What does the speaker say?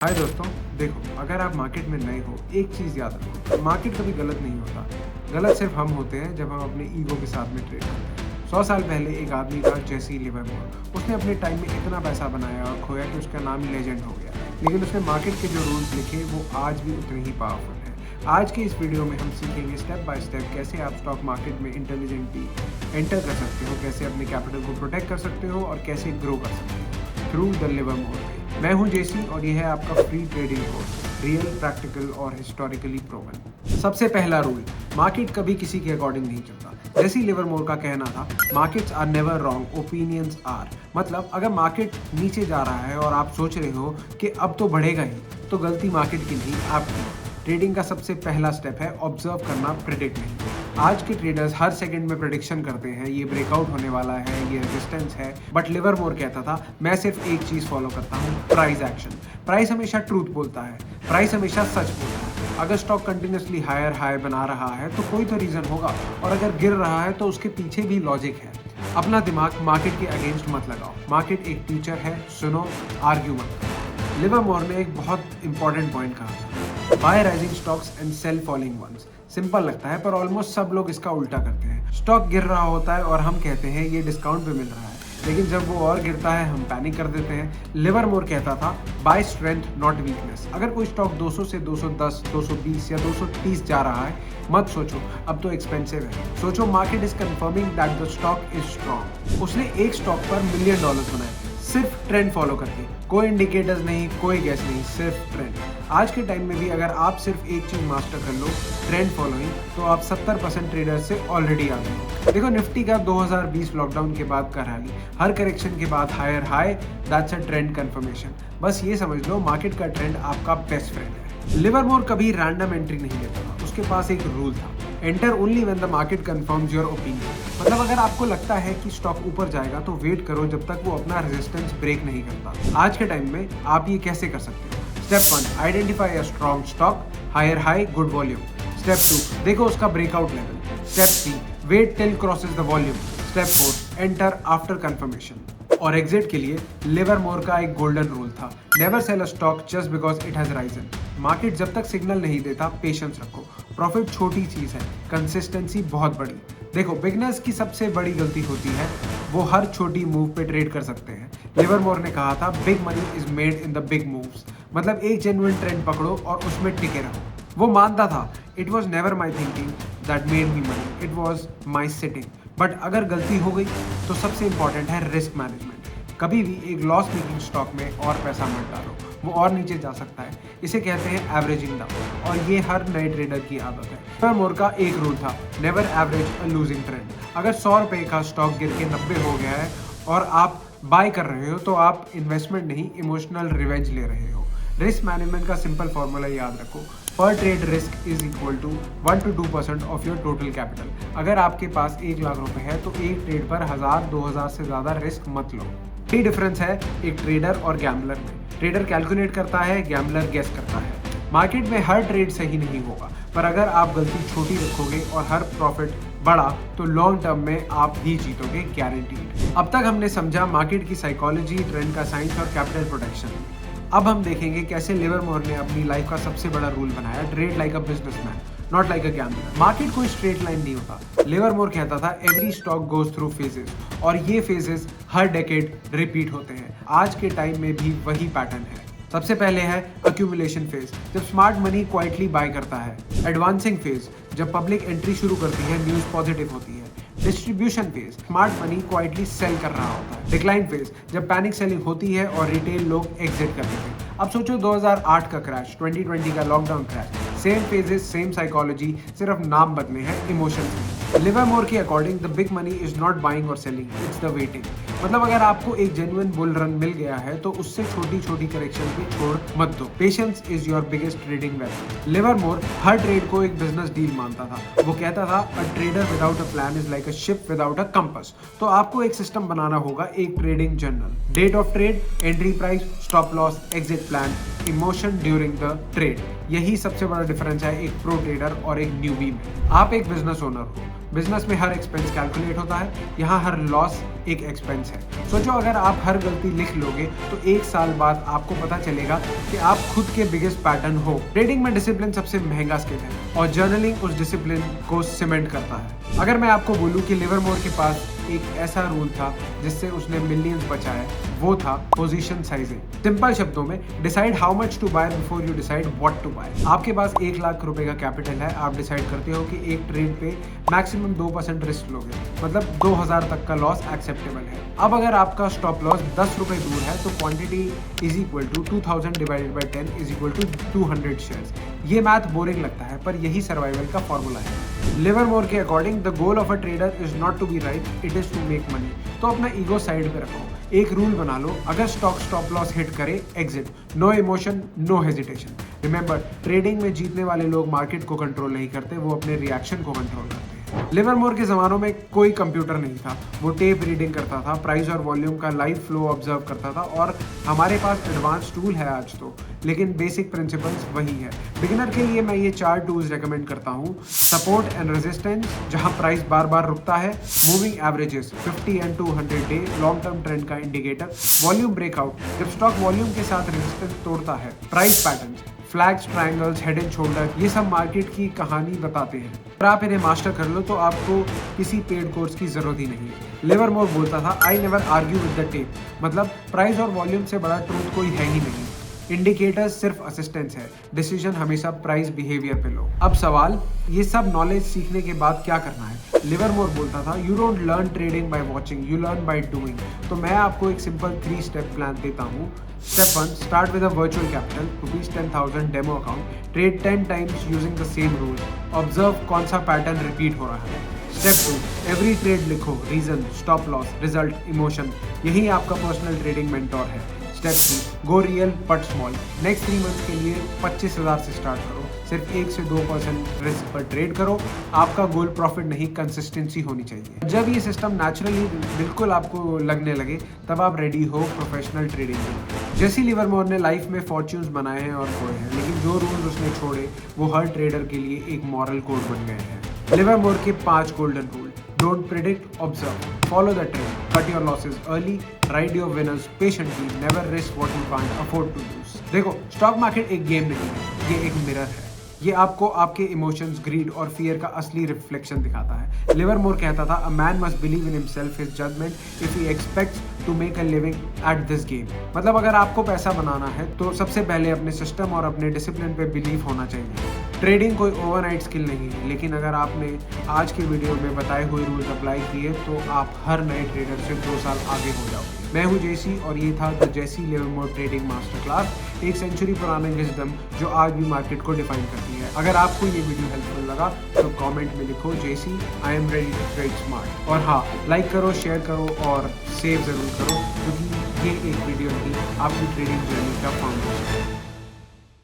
हाय दोस्तों। देखो, अगर आप मार्केट में नए हो, एक चीज़ याद रखो, मार्केट कभी गलत नहीं होता। गलत सिर्फ हम होते हैं जब हम अपने ईगो के साथ में ट्रेड करते हैं। 100 साल पहले एक आदमी था, जेसी लिवरमोर। उसने अपने टाइम में इतना पैसा बनाया और खोया कि उसका नाम लेजेंड हो गया। लेकिन उसने मार्केट के जो रूल्स लिखे वो आज भी उतने ही पावरफुल हैं। आज के इस वीडियो में हम सीखेंगे स्टेप बाय स्टेप कैसे आप स्टॉक मार्केट में इंटेलिजेंटली एंटर कर सकते हो, कैसे अपने कैपिटल को प्रोटेक्ट कर सकते हो और कैसे ग्रो कर सकते हो थ्रू द लिवरमोर वे। मैं हूं जेसी और ये है आपका free trading course, real, practical और हिस्टोरिकली प्रूवन। सबसे पहला रूल, मार्केट कभी किसी के अकॉर्डिंग नहीं चलता। जेसी लिवरमोर का कहना था, markets are never wrong, opinions are. मतलब अगर मार्केट नीचे जा रहा है और आप सोच रहे हो कि अब तो बढ़ेगा ही, तो गलती मार्केट की नहीं, आपकी। ट्रेडिंग का सबसे पहला स्टेप है ऑब्जर्व करना, प्रिडिक्ट नहीं। आज के ट्रेडर्स हर सेकंड में प्रेडिक्शन करते हैं, ये ब्रेकआउट होने वाला है, ये रेजिस्टेंस है। बट लिवरमोर कहता था, मैं सिर्फ एक चीज फॉलो करता हूँ, प्राइस एक्शन। प्राइस हमेशा ट्रूथ बोलता है, प्राइस हमेशा सच बोलता है। अगर स्टॉक कंटिन्यूसली हायर हाई बना रहा है तो कोई तो रीजन होगा, और अगर गिर रहा है तो उसके पीछे भी लॉजिक है। अपना दिमाग मार्केट के अगेंस्ट मत लगाओ। मार्केट एक टीचर है, सुनो, आर्ग्यू मत करो। लिवरमोर ने एक बहुत इंपॉर्टेंट पॉइंट कहा था, buy rising stocks and sell falling ones. Simple लगता है पर ऑलमोस्ट सब लोग इसका उल्टा करते हैं। स्टॉक गिर रहा होता है और हम कहते हैं ये डिस्काउंट पे मिल रहा है, लेकिन जब वो और गिरता है हम पैनिक कर देते हैं। लिवरमोर कहता था, बाय स्ट्रेंथ नॉट वीकनेस। अगर कोई स्टॉक 200 से 210, 220 या 230 जा रहा है, मत सोचो अब तो एक्सपेंसिव है। सोचो market is confirming that the stock is strong. उसने एक स्टॉक पर $1 मिलियन बनाए, सिर्फ ट्रेंड फॉलो करके। कोई इंडिकेटर्स नहीं, कोई गैस नहीं, सिर्फ ट्रेंड। आज के टाइम में भी अगर आप सिर्फ एक चीज मास्टर कर लो, ट्रेंड फॉलोइंग, तो आप 70% ट्रेडर से ऑलरेडी आगे हो। देखो, निफ्टी का 2020 लॉकडाउन के बाद का रैली, हर करेक्शन के बाद higher high, that's a trend confirmation. बस ये समझ लो, मार्केट का ट्रेंड आपका बेस्ट फ्रेंड है। लिवरमोर कभी रैंडम एंट्री नहीं लेता था। उसके पास एक रूल था, enter only when the market confirms your opinion. मतलब अगर आपको लगता है कि स्टॉक ऊपर जाएगा तो वेट करो जब तक वो अपना रेजिस्टेंस ब्रेक नहीं करता। आज के टाइम में आप ये कैसे कर सकते हो? Step 1, identify a strong stock, higher high, good volume. Step 2, देखो उसका breakout level. Step 3, wait till crosses the volume. Step 4, enter after confirmation. और एग्जिट के लिए लिवरमोर का एक गोल्डन रूल था, never sell a stock just because it has risen. Market जब तक सिग्नल नहीं देता, पेशेंस रखो। प्रॉफिट छोटी चीज है, कंसिस्टेंसी बहुत बड़ी। देखो, बिगनर्स की सबसे बड़ी गलती होती है, वो हर छोटी मूव पे ट्रेड कर सकते हैं। लिवरमोर ने कहा था, big money is made in the big moves. मतलब एक जेन्युइन ट्रेंड पकड़ो और उसमें टिके रहो। वो मानता था, it was never my thinking that made me money, it was my sitting. But अगर गलती हो गई तो सबसे इंपॉर्टेंट है रिस्क मैनेजमेंट। कभी भी एक लॉस मेकिंग स्टॉक में और पैसा मत डालो, वो और नीचे जा सकता है। इसे कहते हैं एवरेजिंग डाउन, और ये हर नए ट्रेडर की आदत है। लिवरमोर का एक रूल था, never average a losing trend. अगर 100 रुपए का स्टॉक गिर के 90 हो गया है और आप बाय कर रहे हो, तो आप इन्वेस्टमेंट नहीं, इमोशनल रिवेंज ले रहे हो। रिस्क मैनेजमेंट का सिंपल फॉर्मूला याद रखो, per trade risk is equal to 1 to 2% of your total capital. अगर आपके पास 1 लाख रुपए है तो एक ट्रेड पर 1000-2000 से ज्यादा रिस्क मत लो। यही डिफरेंस है एक ट्रेडर और गैम्बलर में। ट्रेडर कैलकुलेट करता है, गैम्बलर गेस करता है। मार्केट में हर ट्रेड सही नहीं होगा, पर अगर आप गलती छोटी रखोगे और हर प्रॉफिट बड़ा, तो लॉन्ग टर्म में आप ही जीतोगे, गारंटीड। अब तक हमने समझा मार्केट की साइकोलॉजी, ट्रेंड का साइंस और कैपिटल प्रोटेक्शन। अब हम देखेंगे कैसे लिवरमोर ने अपनी लाइफ का सबसे बड़ा रूल बनाया, trade like a businessman, not like a gambler. Market कोई स्ट्रेट लाइन नहीं होता। लिवरमोर कहता था, every stock goes through phases, और ये फेजेस हर डेकेड रिपीट होते हैं। आज के टाइम में भी वही पैटर्न है। सबसे पहले है अक्यूमुलेशन फेज, जब स्मार्ट मनी क्वाइटली बाय करता है। एडवांसिंग फेज, जब पब्लिक एंट्री शुरू करती है, न्यूज पॉजिटिव होती है। Distribution phase, smart money quietly sell कर रहा होता है। डिक्लाइन फेज, जब पैनिक सेलिंग होती है और रिटेल लोग एग्जिट कर देते हैं। अब सोचो 2008 का क्रैश, 2020 का lockdown crash, same phases, same psychology, सिर्फ नाम बदले हैं, इमोशंस। लिवरमोर के according, the big money is not buying और सेलिंग, इट्स द वेटिंग। मतलब अगर आपको एक जेन्युइन बुल रन मिल गया है तो उससे छोटी छोटी करेक्शन भी छोड़ मत दो। Patience is your biggest trading weapon. Livermore हर ट्रेड को एक बिजनेस डील मानता था। वो कहता था, a trader without a plan is like a ship without a compass. तो आपको एक सिस्टम बनाना होगा, एक trading journal, date of trade, entry price, stop loss, exit plan, emotion during the trade. यही सबसे बड़ा डिफरेंस है एक प्रो ट्रेडर और एक न्यूबी में। आप एक बिजनेस ओनर हो, बिजनेस में हर एक्सपेंस कैलकुलेट होता है, यहाँ हर लॉस एक एक्सपेंस है। सोचो अगर आप हर गलती लिख लोगे तो 1 साल बाद आपको पता चलेगा कि आप खुद के बिगेस्ट पैटर्न हो। ट्रेडिंग में डिसिप्लिन सबसे महंगा स्किल है और जर्नलिंग उस डिसिप्लिन को सीमेंट करता है। अगर मैं आपको बोलूं कि लिवरमोर के पास एक ऐसा रूल था जिससे उसने मिलियंस बचाए, वो था पोजीशन साइजिंग। सिंपल शब्दों में, decide how much to buy before you decide what to buy. आपके पास 1 लाख रुपए का कैपिटल है, आप डिसाइड करते हो कि एक ट्रेड पे मैक्सिमम 2% रिस्क लोगे, मतलब 2000 तक का लॉस एक्सेप्टेबल है। अब अगर आपका स्टॉप लॉस 10 रुपए दूर है तो quantity is equal to 2000 divided by 10 is equal to 200 shares. ये मैथ बोरिंग लगता है पर यही सर्वाइवल का फॉर्मूला है। लिवरमोर के according the goal of a trader is not to be right, it is to make money. तो अपना ईगो साइड पे रखो, एक रूल बना लो, अगर स्टॉप लॉस हिट करे exit, no emotion no hesitation. Remember, trading में जीतने वाले लोग मार्केट को कंट्रोल नहीं करते, वो अपने रिएक्शन को कंट्रोल करते हैं। लिवरमोर के ज़मानों में कोई कंप्यूटर नहीं था, वो टेप रीडिंग करता था, प्राइस और वॉल्यूम का लाइव फ्लो ऑब्जर्व करता था। और हमारे पास एडवांस टूल है आज तो, लेकिन बेसिक प्रिंसिपल्स वही है। बिगिनर के लिए मैं ये 4 टूल्स रेकमेंड करता हूँ। सपोर्ट एंड रेजिस्टेंस, जहाँ प्राइस बार बार रुकता है। Moving averages 50 and 200 day, long term trend का इंडिकेटर। वॉल्यूम ब्रेकआउट, जब स्टॉक वॉल्यूम के साथ रेजिस्टेंस तोड़ता है। Price patterns, flags, triangles, head and shoulder, ये सब मार्केट की कहानी बताते हैं। अगर आप इन्हें मास्टर कर लो तो आपको किसी पेड कोर्स की जरूरत ही नहीं है। लिवरमोर बोलता था, I never argue with the tape, मतलब प्राइस और वॉल्यूम से बड़ा ट्रूथ कोई है ही नहीं। इंडिकेटर्स सिर्फ असिस्टेंस है, डिसीजन हमेशा प्राइस बिहेवियर पे लो। अब सवाल, ये सब नॉलेज सीखने के बाद क्या करना है? लिवरमोर बोलता था, you don't learn trading by watching, you learn by doing. तो मैं आपको एक सिंपल 3 स्टेप प्लान देता हूँ। Step 1, start with a virtual capital, ₹10,000 demo account, trade 10 times using the same rules, observe कौन सा पैटर्न रिपीट हो रहा है। Step 2, एवरी ट्रेड लिखो, reason, stop loss, result, emotion, यही आपका पर्सनल ट्रेडिंग मेंटोर है। Step 3, go real but small, next 3 months के लिए 25,000 से स्टार्ट करो, सिर्फ 1 से 2% रिस्क पर ट्रेड करो। आपका गोल प्रॉफिट नहीं, कंसिस्टेंसी होनी चाहिए। जब ये सिस्टम नेचुरली बिल्कुल आपको लगने लगे, तब आप रेडी हो प्रोफेशनल ट्रेडिंग के लिए। जेसी लिवरमोर ने लाइफ में फॉर्च्यून्स बनाए हैं और खोए हैं, लेकिन जो रूल्स उसने छोड़े वो हर ट्रेडर के लिए एक मॉरल कोड बन गए हैं। लिवरमोर के 5 golden rule: don't predict, observe, follow the trend, cut your losses early, ride your winners patiently, never risk what you can't afford to lose। देखो, स्टॉक मार्केट एक गेम नहीं है, ये एक मिरर है। ये आपको आपके इमोशंस, ग्रीड और फियर का असली रिफ्लेक्शन दिखाता है। लिवरमोर कहता था, a man must believe in himself, his judgment, if he expects to make a living at this game. मतलब अगर आपको पैसा बनाना है तो सबसे पहले अपने सिस्टम और अपने डिसिप्लिन पे बिलीव होना चाहिए। ट्रेडिंग कोई ओवरनाइट स्किल नहीं है, लेकिन अगर आपने आज के वीडियो में बताए हुए रूल्स अप्लाई किए तो आप हर नए ट्रेडर से 2 साल आगे हो जाओगे। मैं हूं जेसी और ये था the Jesse Livermore trading master class, 1 century पुराने विजडम जो आज भी मार्केट को डिफाइन करती है। अगर आपको ये वीडियो हेल्पफुल लगा तो कमेंट में लिखो, JC I am ready to trade smart. और हाँ, लाइक करो, शेयर करो और सेव ज़रूर करो, क्योंकि ये एक वीडियो नहीं, आपकी ट्रेडिंग जर्नी का फाउंडेशन है।